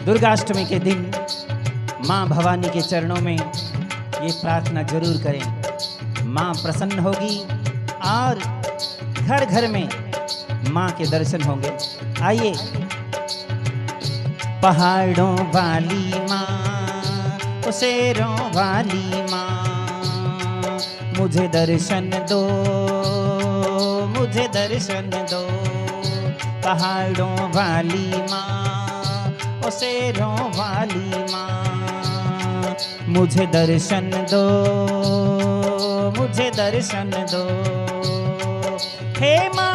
दुर्गाष्टमी के दिन माँ भवानी के चरणों में ये प्रार्थना जरूर करें। माँ प्रसन्न होगी और घर घर में माँ के दर्शन होंगे। आइए। पहाड़ों वाली माँ, शेरों वाली माँ, मुझे दर्शन दो, मुझे दर्शन दो। पहाड़ों वाली माँ, शेरों वाली माँ, मुझे दर्शन दो, मुझे दर्शन दो। हे माँ,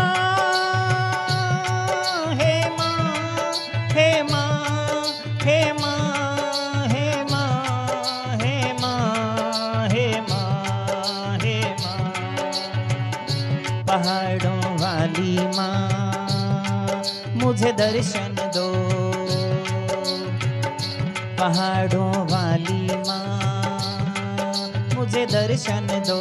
हे माँ, हे माँ, हे माँ, हे माँ, हे माँ, हे माँ, हे माँ। पहाड़ों वाली माँ, मुझे दर्शन दो। पहाड़ों वाली माँ, मुझे दर्शन दो।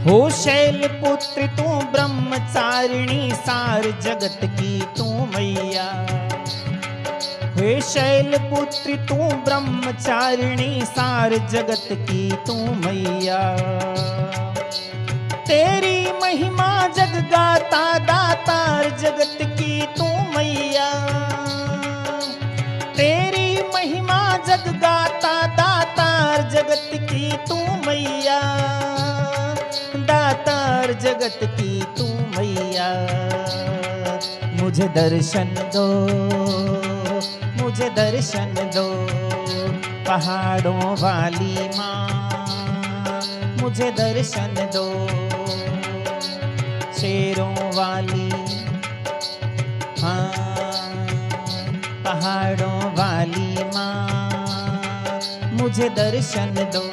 हो शैल पुत्र तू ब्रह्मचारिणी, सार जगत की तू मैया। हे शैल पुत्र तू ब्रह्मचारिणी, सार जगत की तू मैया। तेरी महिमा जग गाता, दातार जगत की तू मैया। तेरी महिमा जग गाता, दातार जगत की तू मैया। दातार जगत की तू मैया। मुझे दर्शन दो, मुझे दर्शन दो। पहाड़ों वाली माँ, मुझे दर्शन दो। शेरों वाली हाँ, पहाड़ों वाली माँ, मुझे दर्शन दो।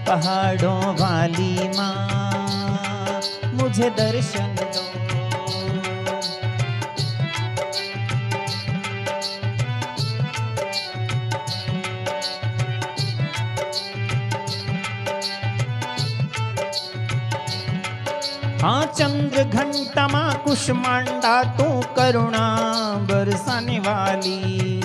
पहाड़ों वाली माँ, मुझे दर्शन दो। हाँ चंद्र घंटा माँ कुष्मांडा तू करुणा बरसाने वाली।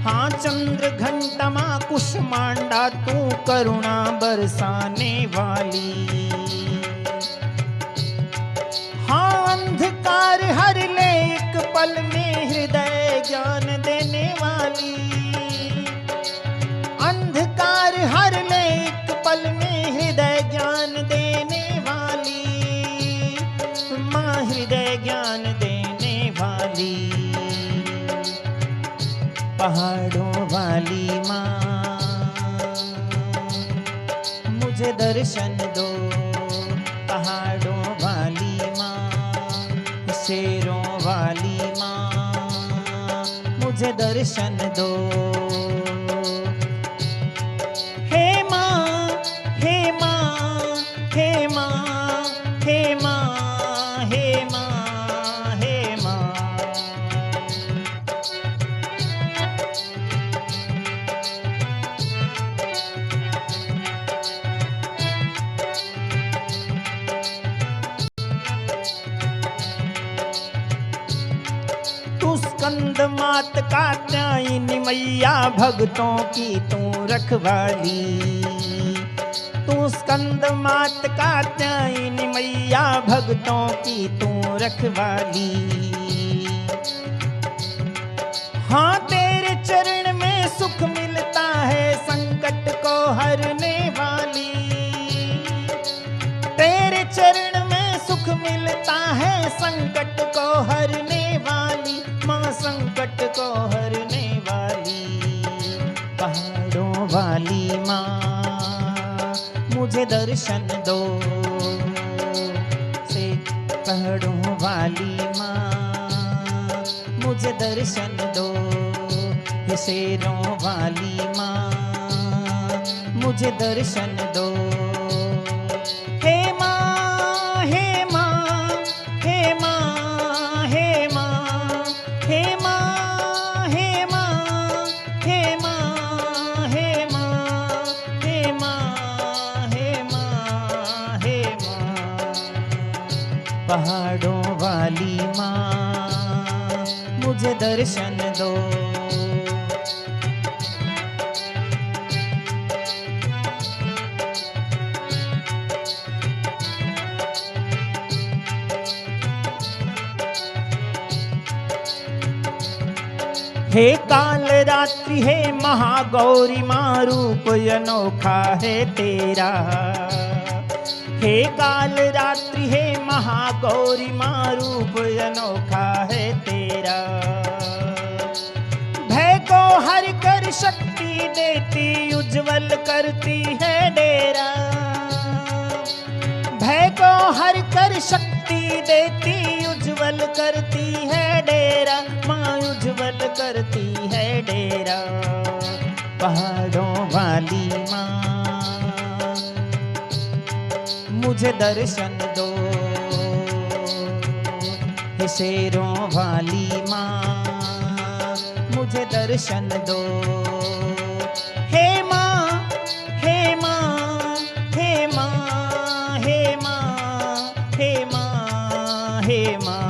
हाँ चंद्र घंटा माँ कुष्मांडा तू करुणा बरसाने वाली। हाँ अंधकार हर ले एक पल में, हृदय ज्ञान देने वाली। अंधकार हर ले एक पल में, हृदय ज्ञान देने वाली। माँ हृदय ज्ञान देने वाली। पहाड़ों वाली माँ, मुझे दर्शन दो। पहाड़ों वाली माँ, शेरों वाली माँ, मुझे दर्शन दो। हे माँ, हे माँ, हे माँ, हे माँ, हे माँ, हे माँ। स्कंद मात कात्यायनी मैया, भक्तों की तू रखवाली। तू स्कंद मात कात्यायनी मैया, भक्तों की तू रखवाली। हाँ तेरे चरण में सुख मिलता है, संकट को हरने वाली। तेरे चरण में सुख मिलता है, संकट को हरने वाली। माँ संकट को हरने वाली। पहाड़ों वाली माँ, मुझे दर्शन दो। से पहाड़ों वाली माँ, मुझे दर्शन दो। हे शेरों वाली माँ मुझे दर्शन दो। हे माँ हे माँ हे माँ हे माँ हे माँ हे माँ हे माँ हे माँ हे माँ हे माँ हे माँ। पहाड़ों वाली माँ मुझे दर्शन दो। हे काल रात्रि हे महागौरी माँ रूप अनोखा है तेरा। हे काल रात्रि हे महागौरी माँ रूप अनोखा है तेरा। भय को हर कर शक्ति देती उज्जवल करती है डेरा। भय को हर कर शक्ति देती उज्जवल करती है डेरा। माँ उज्जवल करती है डेरा। पहाड़ों वाली माँ मुझे दर्शन दो। हे शेरों वाली माँ मुझे दर्शन दो। हे माँ हे माँ हे माँ हे माँ हे माँ हे माँ।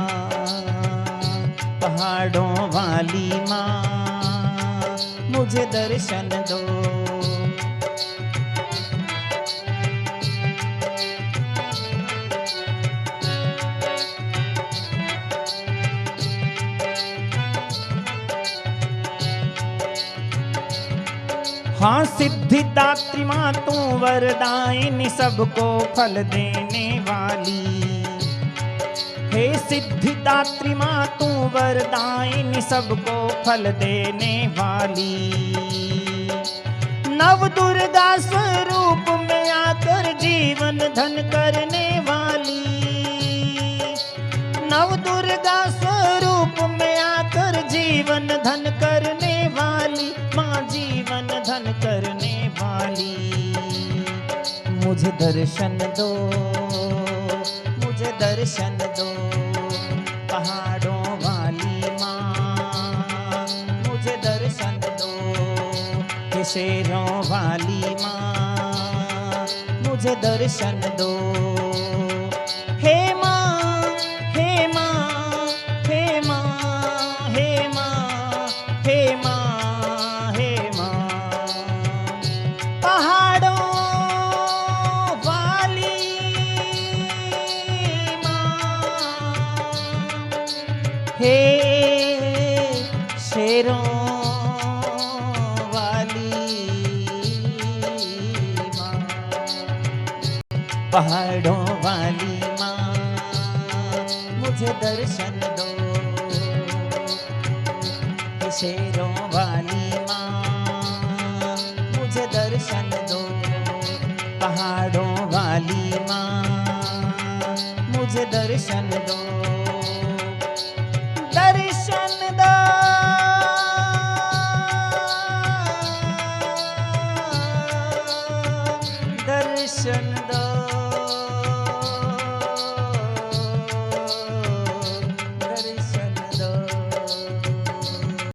पहाड़ों वाली माँ मुझे दर्शन दो। हाँ सिद्धिदात्री माँ तू वरदायिनी सबको फल देने वाली। हे सिद्धिदात्री माँ तू वरदायिनी सबको फल देने वाली। नव दुर्गा स्वरूप में आकर जीवन धन करने वाली। नव दुर्गा स्वरूप में आकर जीवन धन करने वाली। माँ जीवन धन करने वाली। मुझे दर्शन दो मुझे दर्शन दो। पहाड़ों वाली माँ मुझे दर्शन दो। हे शेरों वाली माँ मुझे दर्शन दो। हे माँ हे माँ हे माँ हे माँ हे माँ हे माँ। पहाड़ों वाली हे शेरों वाली माँ। पहाड़ों वाली माँ मुझे दर्शन दो। हे शेरों वाली माँ मुझे दर्शन दो। पहाड़ों वाली माँ मुझे दर्शन दो।